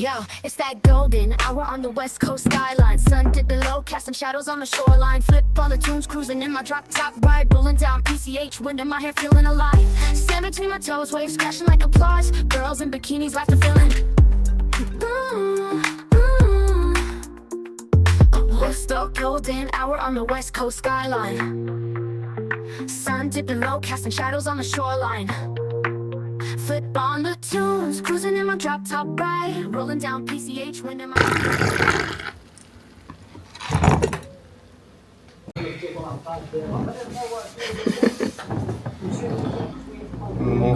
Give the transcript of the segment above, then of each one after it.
Yo, it's that golden hour on the west coast skyline. Sun dipped below, casting shadows on the shoreline. Flip all the tunes, cruising in my drop top ride. Rolling down PCH, wind in my hair, feeling alive. Stand between my toes, waves crashing like applause. Girls in bikinis, laughter feeling. What's the golden hour on the west coast skyline? Sun dipping low, casting shadows on the shoreline. Flip on the tunes, cruising in my drop top ride. Rolling down PCH, wind in my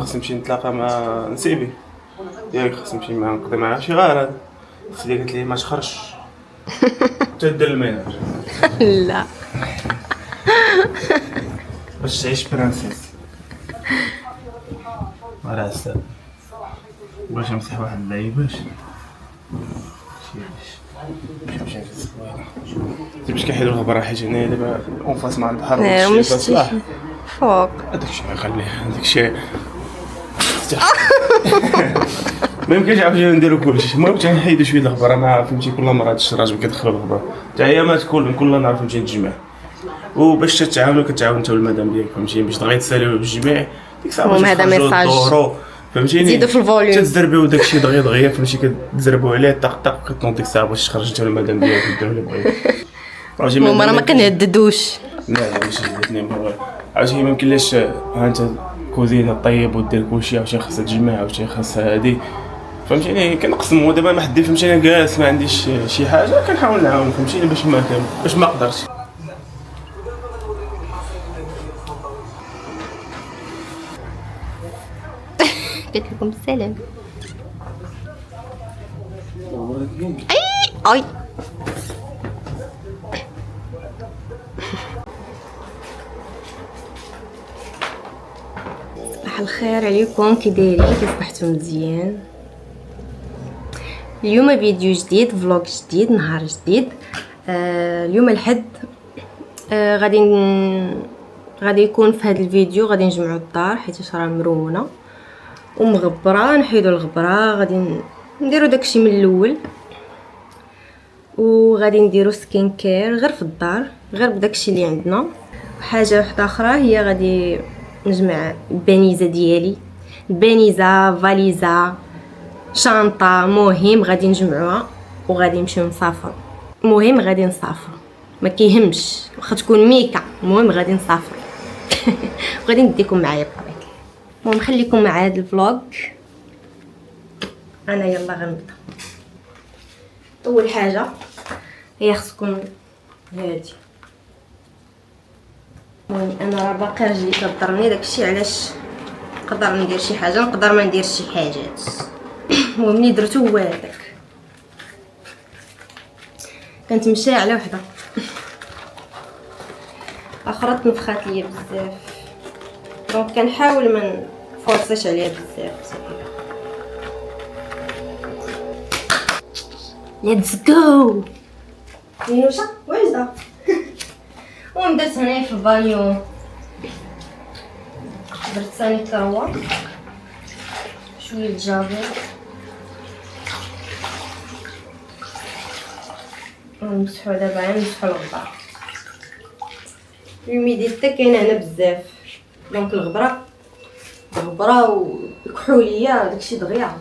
خصني نمشي نتلاقى مع نسيبي ياك، خصني نمشي معاه نقضي معاه شي غار. هذا خصني قالت لي ما تخرجش تدير الميناج. لا باش تعيش برانسيس. على حساب باش نمسح واحد اللعيباش باش نمشي للصباح. باش كيحيدو الغبره حيت هنايا دابا اون فاس مع البحر مشتي فوق هذاكشي غنخليه. هذاكشي ما يمكنش عاوتاني نديرو كلشي. المهم تنحيدو شويه الغبره مع فهمتي. كل مرة هاد الشراج كيدخلو الغبره حتى هي ما تكون كل نهار فهمتي نتجمع. وباش تتعاونوا كتعاون انت والمدام ديالك فهمتي باش دغيا تساليو بالجميع. ديك الساعه باش هذا ميساج فهمتيني. زيدوا في الفوليوم تتزربيو داكشي دغيا فهمتي. كتزربوا عليه طق طق كتنوض ديك الساعه باش تخرج انت والمدام ديالك ديروا اللي بغيتو. هما راه ما كنهددوش. لا ماشي الاثنين عاوتاني ما يمكنلاش ها انت كوزينه طيب ودير كلشي عاوتاني خاصها تجمع عاوتاني خاصها هادي فهمتيني. كنقسمو دابا ما حدي فهمتيني. انا جالس ما عنديش شي حاجه كنحاول نعاون فهمتيني باش ما قدرتش. قلت لكم السلام. اي صباح الخير عليكم، كي دايرين؟ كي صبحتوا مزيان؟ اليوم فيديو جديد، فلوق جديد، نهار جديد. اليوم الحد. غادي يكون في هذا الفيديو غادي نجمعوا الدار حيت راه مرونه ومغبره. نحيدوا الغبره، غادي نديروا داكشي من الاول، وغادي نديروا سكين كير غير في الدار، غير بداكشي اللي عندنا. وحاجه واحده اخرى هي غادي نجمع البانيزه ديالي، البانيزه فاليزه شانطه. مهم غادي نجمعوها وغادي نمشيو نسافر. المهم غادي نسافر، ما كيهمش واخا تكون ميكا، المهم غادي نسافر. وغادي نديكم معايا بطبيعه. المهم خليكم مع هذا الفلوق. انا يلا غنبدا. اول حاجه هي خصكم هادي. المهم انا راه باقي رجلي كضرني داكشي علاش نقدر ندير شي حاجه نقدر ما نديرش شي حاجات. المهم اللي درتو هو هذاك. كنت مشى على وحده اخرى تنفخات ليا بزاف، دونك كنحاول ما نفورسيش عليها بزاف. ليتس جو. نوشا واجده. المهم درت هنايا في البانيو، درت ثاني كروه شويه الجافيل ونمسحو. دابا نمسحو الغبره. الهوميديتي كاينه هنا بزاف، دونك الغبره والكحوليه داكشي دغيا.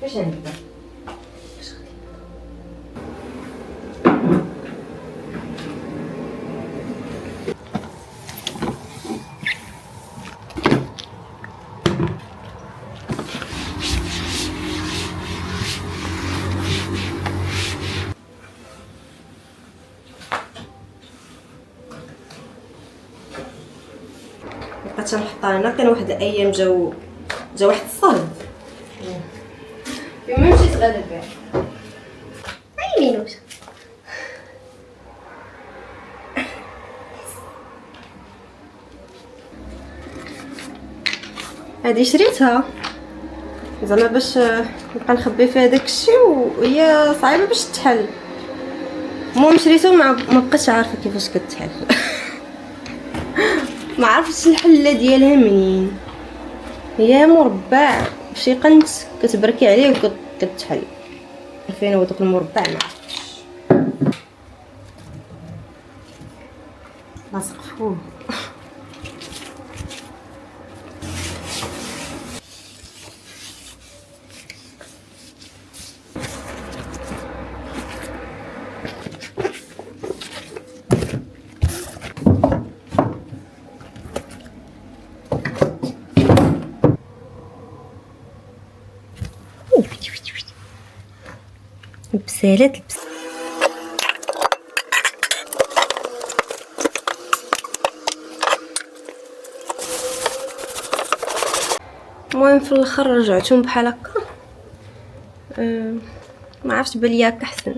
باش نبدا بقيت نحطها هنا. كان واحد الايام جا واحد الصهد. يوم مشيت غادا كاع اي مينوش. هادي شريتها زعما باش نبقى نخبي فيها داكشي وهي صعيبه باش تحل. المهم شريتها ما بقيتش عارفه كيفاش كتحل. ما عرفتش الحله ديالها منين. هي مربع بشي قنت كتبركي عليه وكتحل. فين هو دوك المربع ما عرفتش لاصق فوق. البسالات المهم في الاخر رجعتهم بحال هكا. ما عرفتش بلي هكا احسن.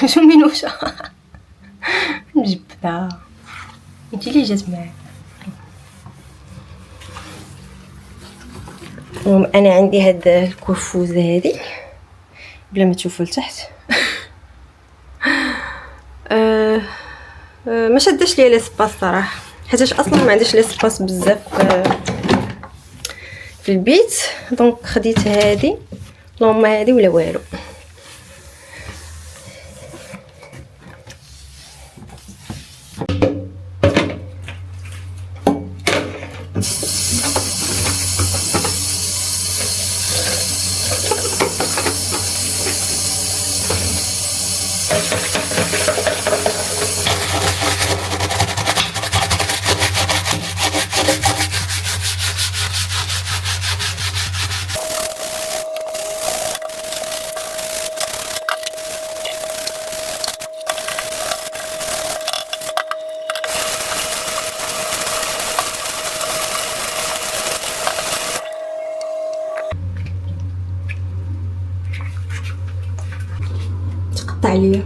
شو منوشة مجبدة انتي لي جات معايا. المهم انا عندي هاد الكرفوزه هادي بلا ما تشوفوا لتحت. ما شدش ليا ليسباس صراحه، حيتاش اصلا ما عنديش ليسباس بزاف في البيت. دونك خديت هادي، اللهم هادي ولا والو. تقطع عليا.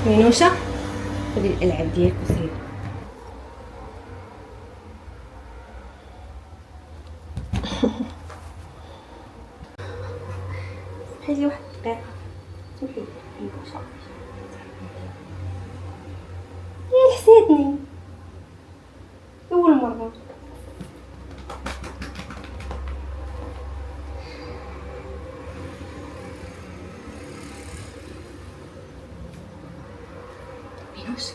مينوشة خدي الالعاب ديالك وسيري. هذه واحد الدقيقة سمحي لي مينوشة. يا حسيتني اول مرة. مينوشة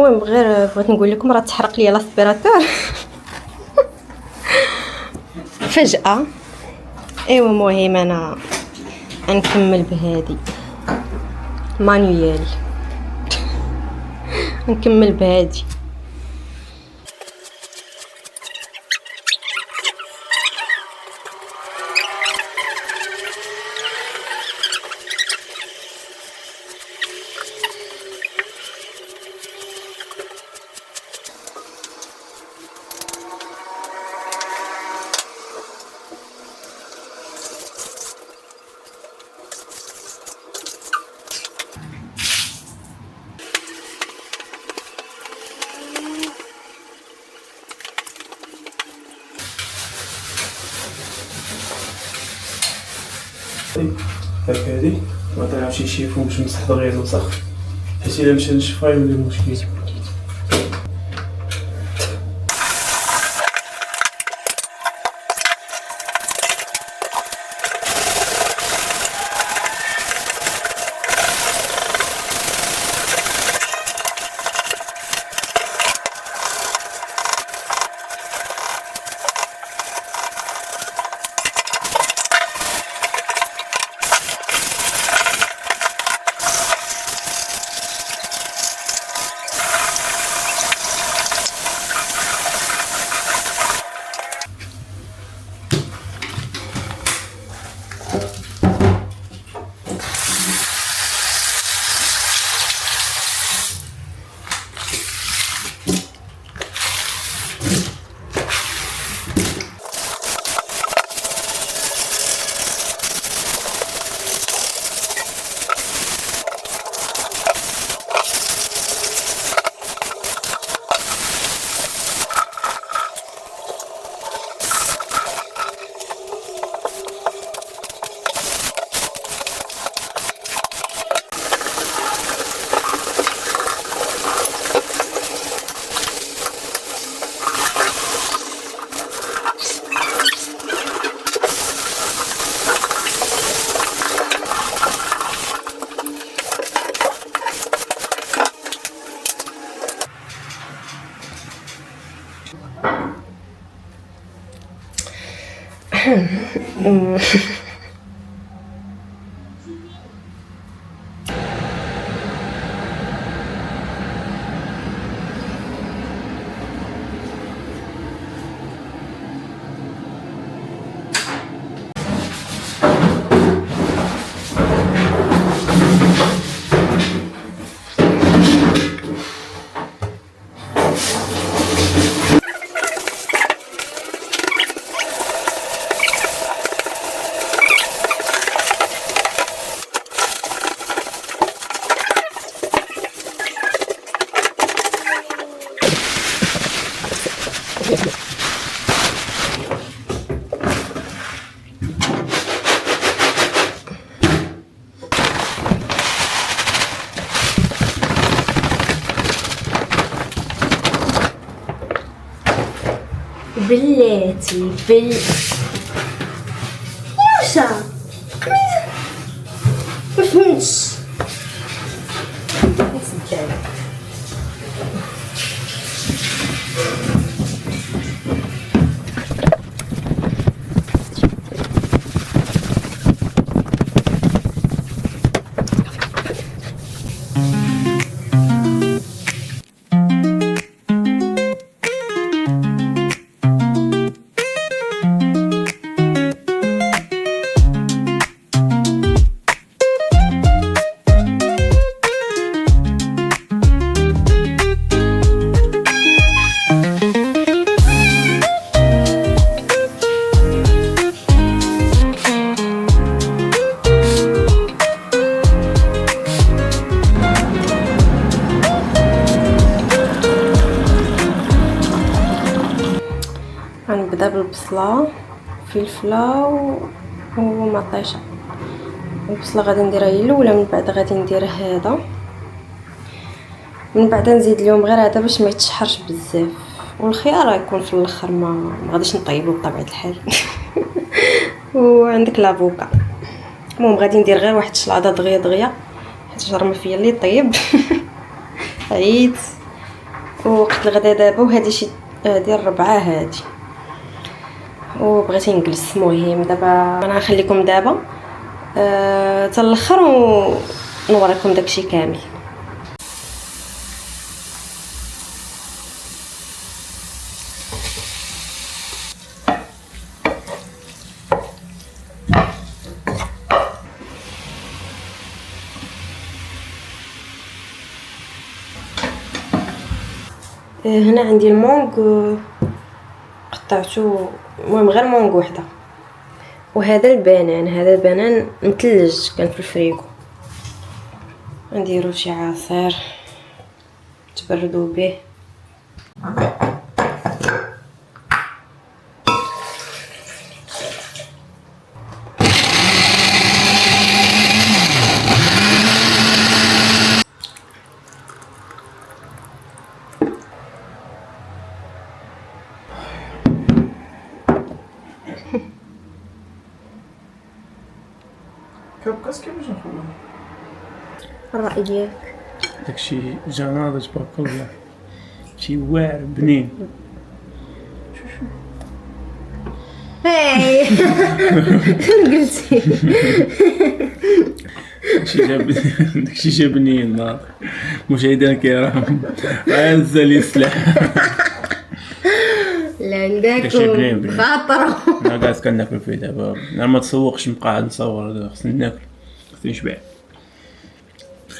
المهم غير بغيت نقول لكم راه تحرق لي لاسبيراتور فجأة. ايوا المهم انا نكمل بهادي مانيوالي نكمل بهادي. هاك هادي ما تنعرفش نشيفو باش نمسح دغيا الوسخ، حيت الا مشى نشفها يولي مشكل. بلاتي يوشا ما فهمتش. غنبدا بالبصله فلفله ومطيشه. البصله غادي نديرها هي الاولى، من بعد غادي ندير هذا، من بعد نزيد لهم غير هذا باش ما يتشحرش بزاف، والخيار غيكون في الاخر، ما غاديش نطيبو بطبيعه الحال وعندك لافوكا. المهم غادي ندير غير واحد الشلاضه دغيا حيت جرم فيا اللي طيب عييت. ووقت الغدا دابا، وهذه شي هذه الربعه هذه، وبغيت نجلس. المهم دابا انا غنخليكم دابا حتى الاخر ونوريكم داكشي كامل. هنا عندي المونغ قطعته، المهم غير مونغ وحده. وهذا البنان، هذا البنان مثلج كان في الفريكو، نديرو شي عصير تبردو به. كابكاس كيفاش نخويا؟ الرأي ديالك؟ داكشي جناضج برك ولا شي واعر بنين. هاي قلتي داكشي جا بنين ناض. مشاهدينا الكرام عز السلاح. لا عندكم خاطر. انا قاعد كناكل فيه دابا، انا ما تسوقش نبقى قاعد نصور، خصني ناكل، خصني نشبع.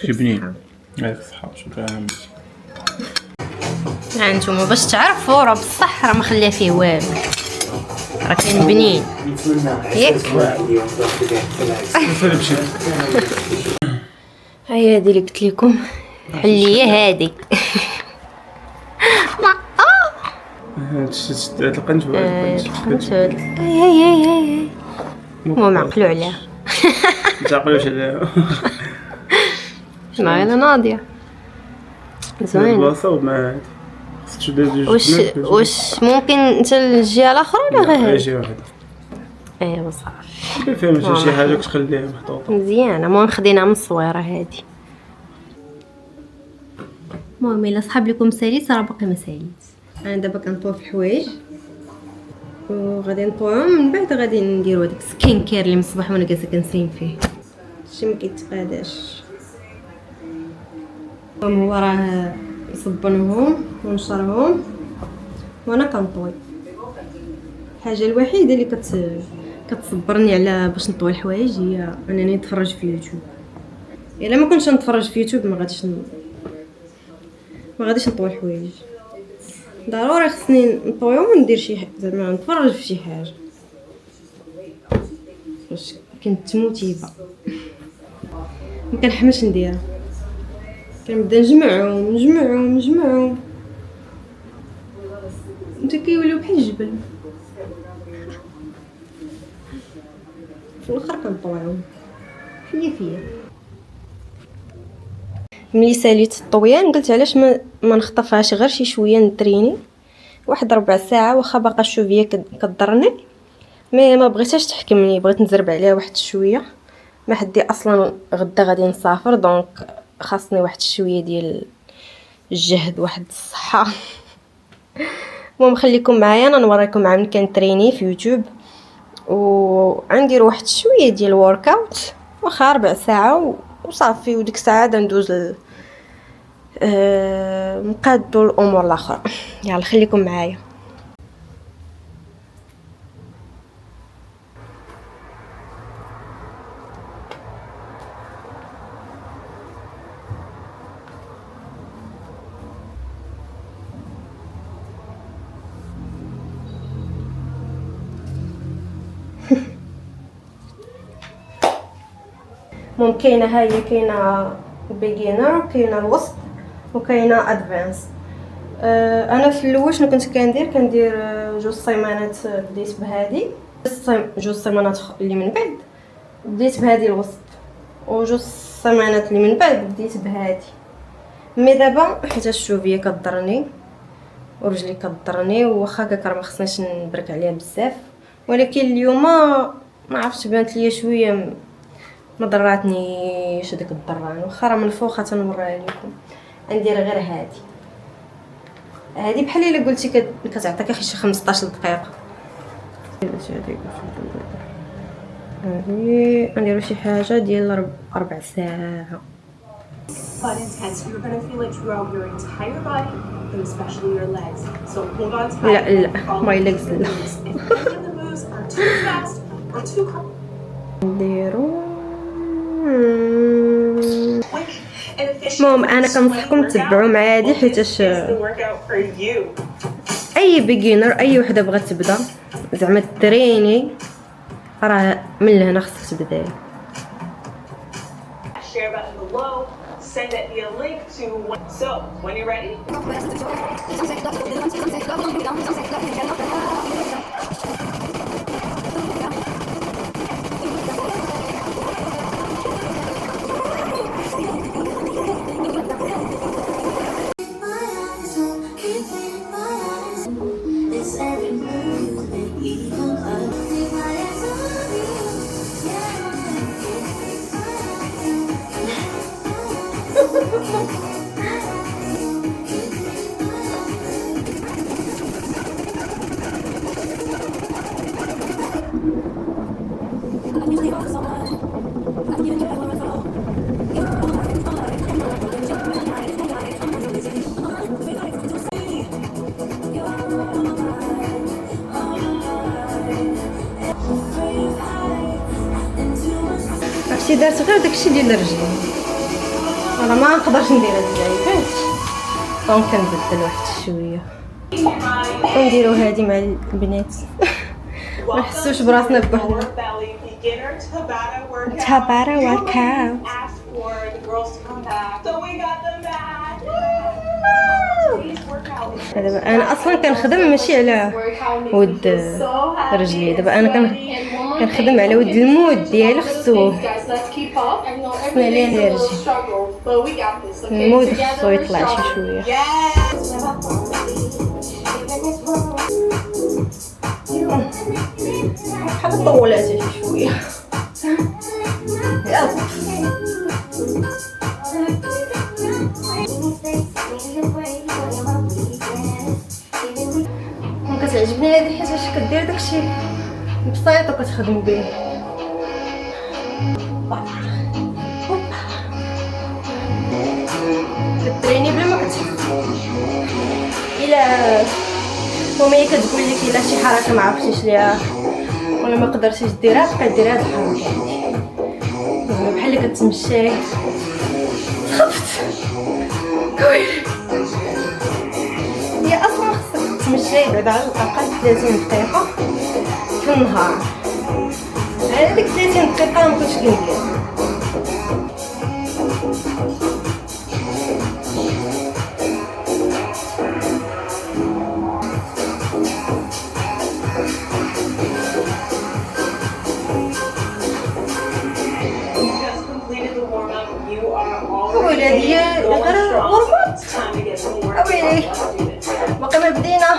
شي بنين هاك الصحة. شكرا. هانتوما باش تعرفوا راه بصح راه ما خليها فيه والو، راه كاين بنين ياك. هاي هادي اللي قلت لكم حليه هادي. القنج هاي هو معقلو عليها. تعقلوش عليها. ما انا ناضيه زوين. البلاصه وما خصك تدير واش ممكن انت الجهه الاخرى ولا غير هذه؟ هاد؟ جهه واحده. ايوا صافي كيف فهمت شي حاجه كتخليها محطوطه مزيانه. المهم خدينا من الصويره هادي. المهم الا صحاب لكم ساليت راه باقي ما ساليت. انا دابا كنطوي في الحوايج وغادي نطويهم، من بعد غادي نديرو هذاك سكين كير اللي من الصباح وانا جالسه كنسين فيه، شي ما كيتقاداش. المهم هو راه يصبنهم ونشرهم وانا كنطوي. الحاجه الوحيده اللي كتصبرني على باش نطوي الحوايج هي انني نتفرج في يوتيوب. الا ما كنتش نتفرج في يوتيوب ما غاديش نطوي الحوايج. ضروري خصني نطويهم وندير شي زعما نتفرج في شي حاجه باش كنت موتيفه. ما كنحملش نديرها، كنبدا نجمعهم انت كيوليو بحال الجبل، في الاخر كنطويهم فيا. ملي ساليت الطويان قلت علاش ما نخطفهاش غير شي شويه نتريني واحد ربع ساعه، واخا باقا الشوفيه كضرني ما بغيتهاش تحكمني، بغيت نزرب عليها واحد شويه. ما حدي اصلا غدا غادي نسافر، دونك خاصني واحد شويه ديال الجهد واحد الصحه. المهم خليكم معايا انا نوريكم عام كنتريني في يوتيوب وغندير واحد شويه ديال الورك اوت، واخا ربع ساعه وصافي، وديك الساعه ندوز نقادو الامور الاخرى. يلا خليكم معايا. ممكن هاي كاينه بيجينر وكاينه الوسط وكاينه ادفانس. انا في الاول شنو كنت كندير جوج سيمانات بديت بهذه، جوج سيمانات اللي من بعد بديت بهذه الوسط، وجوج سيمانات اللي من بعد بديت بهذه. مي دابا حيت الشوفيه كضرني ورجلي كضرني، واخا كاع ما خصنيش نبرك عليها بزاف، ولكن اليوم ما عرفتش بانت ليا شويه ما ضراتنيش ديك الضران، واخا راه من الفوق تنوريها لكم. ندير غير هادي هذه بحال الا قلتي كتعطيك اخي شي 15 دقيقه. هذه نديرو شي حاجه ديال ربع ساعه. But intense. You're gonna feel it throughout your entire body, and especially your legs. So hold on tight. لا my legs لا. If any of the moves are too fast or too نديرو quick and efficient. المهم انا كنصحكم تتبعوا معايا هادي حيتاش It's the workout for you. اي بيجينر اي وحده بغات تبدا زعما تريني راه من لهنا خصك تبداي. Share button below. Send it via link to. So when you're ready. عرفتي دارت غير داكشي ديال الرجلين، انا ما نقدرش ندير هاد اللعيبات دونك كنبدل واحد شويه ونديرو هادي مع البنات. ما نحسوش براسنا بوحدنا. Belly beginner Tabata workout. Tabata workout. Ask for the girls to come back. So we got them back. Today's workout is دابا انا اصلا كنخدم ماشي على ود رجلي، دابا انا كنخدم على ود المود ديالي خصو خصني عليه ندير المود خصو يطلع شي شويه. بحال طولاتها شي شويه. كتعجبني هذه حيتاش كدير داكشي بسيط وكتخدم به. كتريني بلا ما كتحس. الا المهم هي كتقول لك الا شي حركه ما عرفتيش ليها ولا ما قدرتيش ديرها بقى ديري هاد الحركه زعما بحال اللي كتمشي. خفت كوير هي اصلا خصك تمشي بعد على الاقل 30 دقيقه في النهار. على ديك 30 دقيقه ما كنتش كندير. just completed the warm up. You are ولادي already going غير strong. غربت It's time to get some work. ويلي Let's do this. باقي ما بدينا.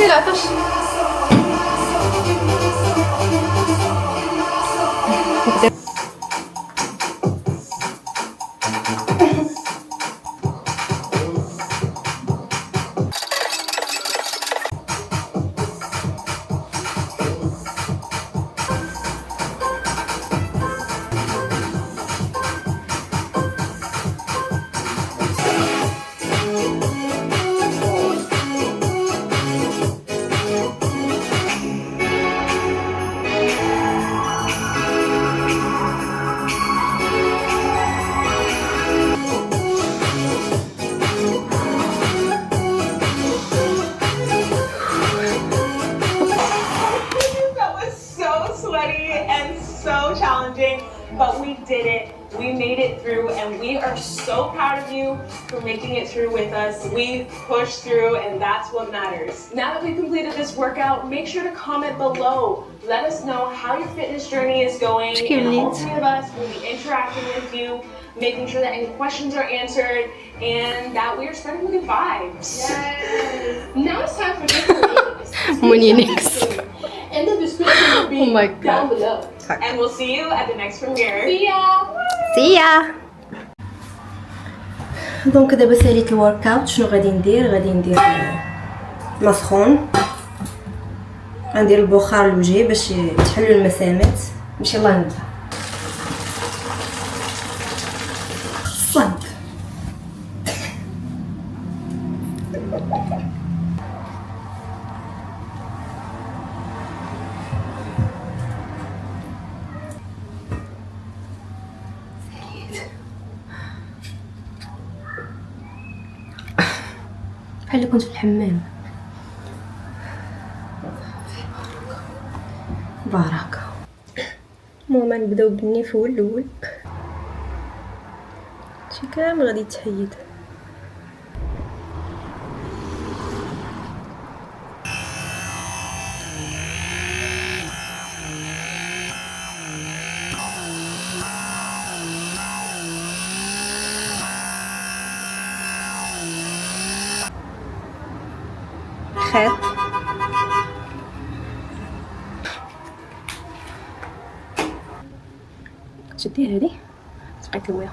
لا عطش. challenging, but we did it. We made it through, and we are so proud of you for making it through with us. We pushed through, and that's what matters. Now that we've completed this workout, make sure to comment below. Let us know how your fitness journey is going, and all three of us will be interacting with you, making sure that any questions are answered, and that we are spreading good vibes. Yes. Now it's time for giveaways. Moneynex. And the description will be Oh my down God. below. And we'll see you at the next premiere. See ya! See ya. دونك دابا ساليت الورك اوت. شنو غادي ندير؟ غادي ندير ما سخون، غندير البخار الوجهي باش يتحلوا المسامات. باش يلاه نبدا. صنت بحال كنت في الحمام. بركة. المهم نبداو بالنيف هو الاول. شي كامل غادي يتحيد. خيط تشدي هذه تبقى تلويها.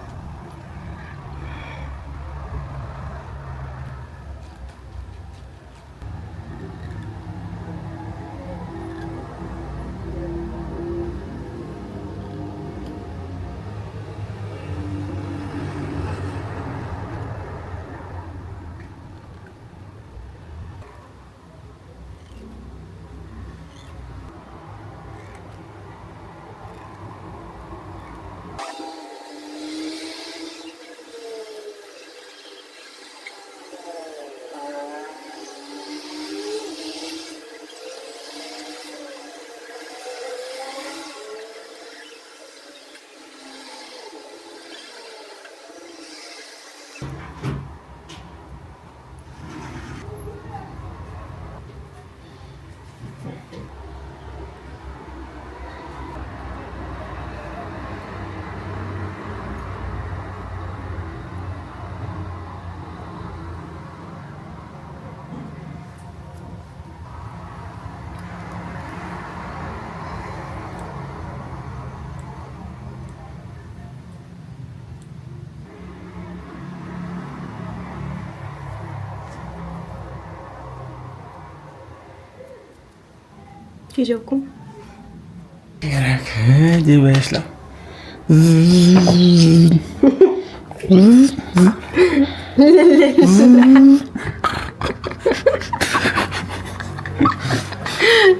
كي جاوكم؟ راك هادي باش لا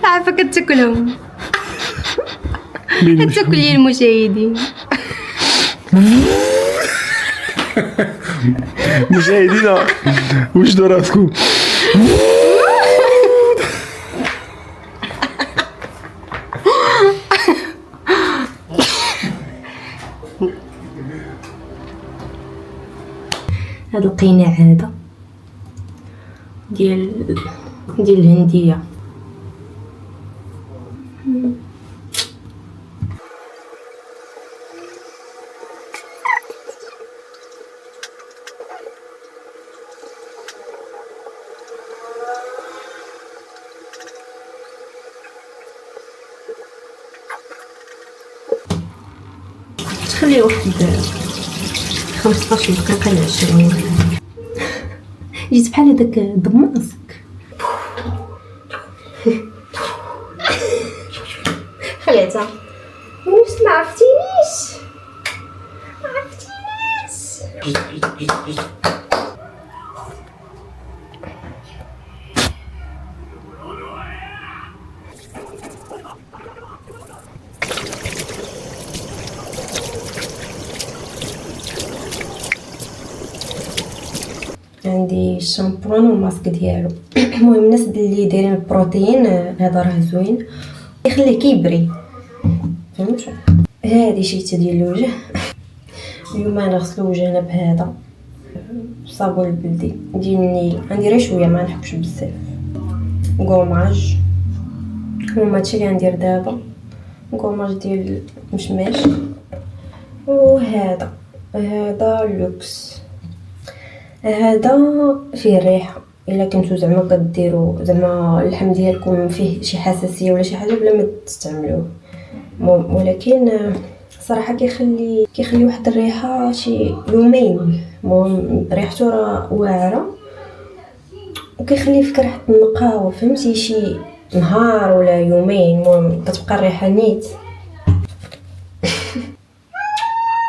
عارفة كتاكلهم. كتاكلي المشاهدين. مشاهدينا وجدوا راسكم. هاد القناع هذا ديال الهندية. تخليه واحد 15 دقيقة ل 20. جيت بحال هداك الدماسك. خليتها. واش ما عرفتينيش؟ ما عرفتينيش. عندي الشامبون والماسك ديالو. المهم الناس اللي دايرين البروتين هذا راه زوين، يخليه كيبري، فهمتوا؟ هذه شيته ديال الوجه. اليوم انا غسلو وجهنا بهذا الصابون البلدي ديال النيل، عندي غير شويه ما نحبش بزاف. كوماج هما هادشي اللي غندير دابا، كوماج ديال المشماش. وهذا لوكس، هذا فيه الريحه. الا كنتو زعما كديروا زعما اللحم ديالكم فيه شي حساسيه ولا شي حاجه بلا ما تستعملوه، ولكن صراحه كيخلي واحد الريحه شي يومين. المهم ريحته راه واعره وكيخلي فيك ريحه النقاوه، فهمتي؟ شي نهار ولا يومين المهم كتبقى الريحه نيت.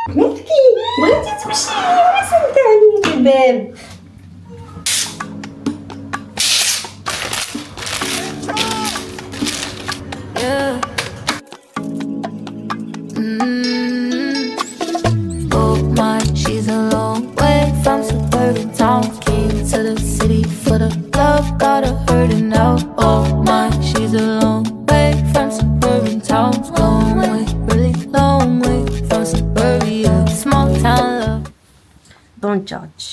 بنتي بغيتي تمشي ولا سد عليك الباب؟ Oh my, she's a long way from suburban towns. Came to the city for the love, got her hurting now. Oh my, she's a long way from suburban towns. Long way, really long way from suburbia. Small town love. Don't judge.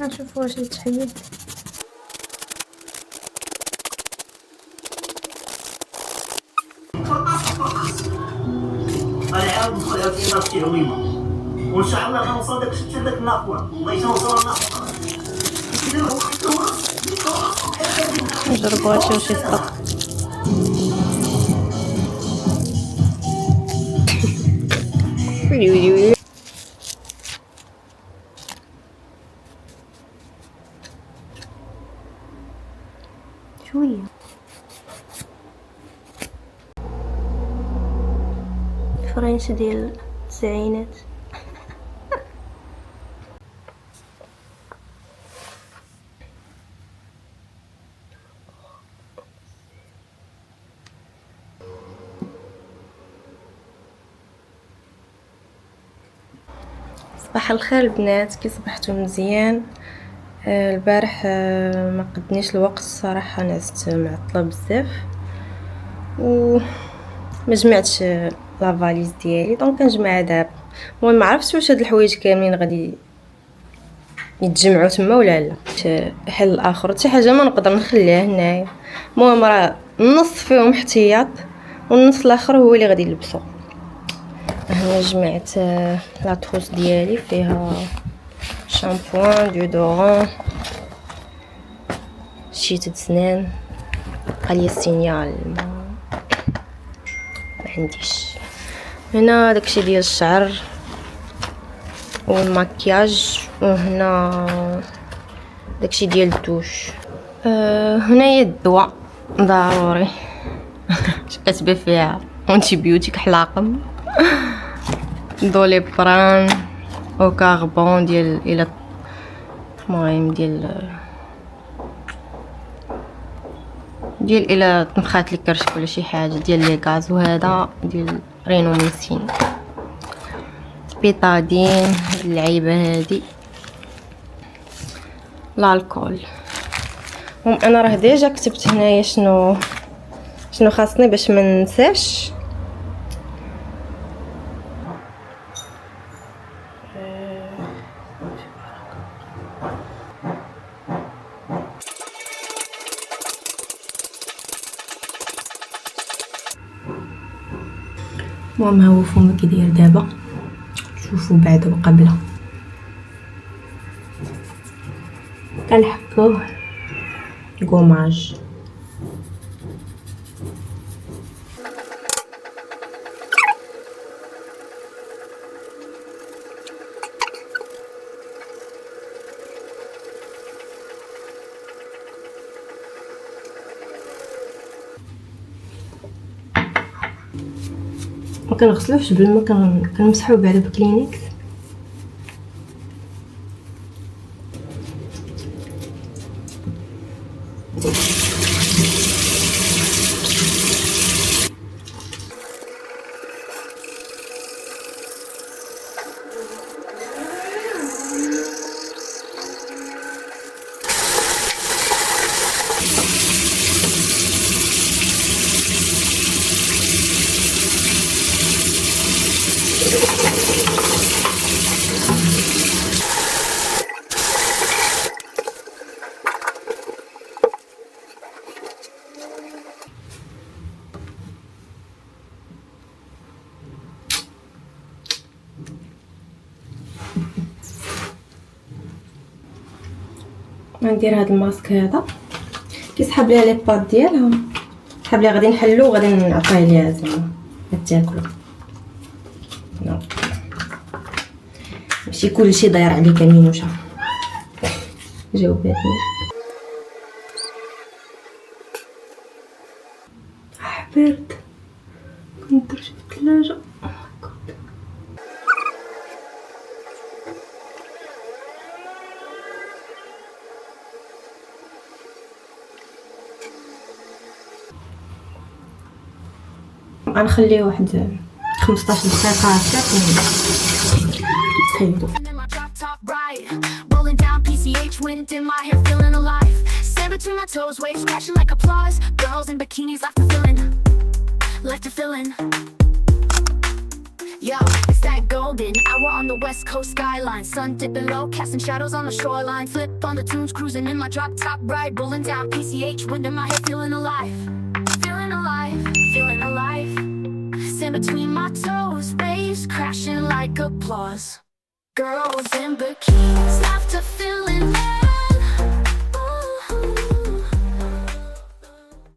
نشوف واش يتحيد. العاود ندخل عاوتاني ناس عويمه، وان شاء الله غنوصل داك الشيء حتى داك الناقوه. الله يجاوزنا الناقوه. نجربوا هادشي واش يصدق. شويه فرنش ديال التسعينات. صباح الخير البنات، كي صبحتوا مزيان؟ البارح ما قدنيش الوقت الصراحه، نعست معطله بزاف و ما جمعتش لافاليز ديالي، دونك كنجمعها دابا. المهم ما عرفتش واش هاد الحوايج كاملين غادي يتجمعوا تما ولا لا. حل اخر شي حاجه ما نقدر نخليها هنايا. المهم راه النص فيهم احتياط والنص الاخر هو اللي غادي نلبسو. هنا جمعت لاطروس ديالي، فيها شامبوان، ديودورون، شيت سنان، قالي السينيال ما عنديش. هنا داكشي ديال الشعر والماكياج، وهنا داكشي ديال الدوش. هنايا الدواء ضروري. كتبان فيها اونتي بيوتيك حلاقم، دوليبران او كاربون ديال الى المهم ديال الى تنخات لي كرشك ولا شي حاجه ديال لي غاز. وهذا ديال رينوميسين، بيتادين اللعيبه هذه، الكحول. انا راه ديجا كتبت هنايا شنو خاصني باش ما ننساش. المهم ها هو فمي كيداير دابا، شوفوا بعد وقبل. كنحكوه كوماج. ما كنغسلوش بالماء، كنمسحوه بعدا بكلينكس. غندير هاد الماسك هذا كيسحب ليها لي باد ديالها، سحب ليها غادي نحلو وغادي نعطيه ليها زعما تاكلو. نو ماشي كلشي داير عليك المنوشه. جاوباتني. برد كنت درت في الثلاجه. غنخليه واحد 15 دقيقه هكاك ونحيدو. In my drop top ride, rolling down PCH, wind in my hair, feeling alive. Sand between my toes, waves crashing like applause. Girls in bikinis left to fill in, left to fill in. Yo, it's that golden hour on the west coast skyline. Sun dipping low, casting shadows on the shoreline. Flip on the tunes, cruising in my drop top ride, rolling down PCH, wind in my hair, feeling alive, feeling alive, feeling alive. Sand between my toes, waves crashing like applause. Girls in bikinis left to fill in.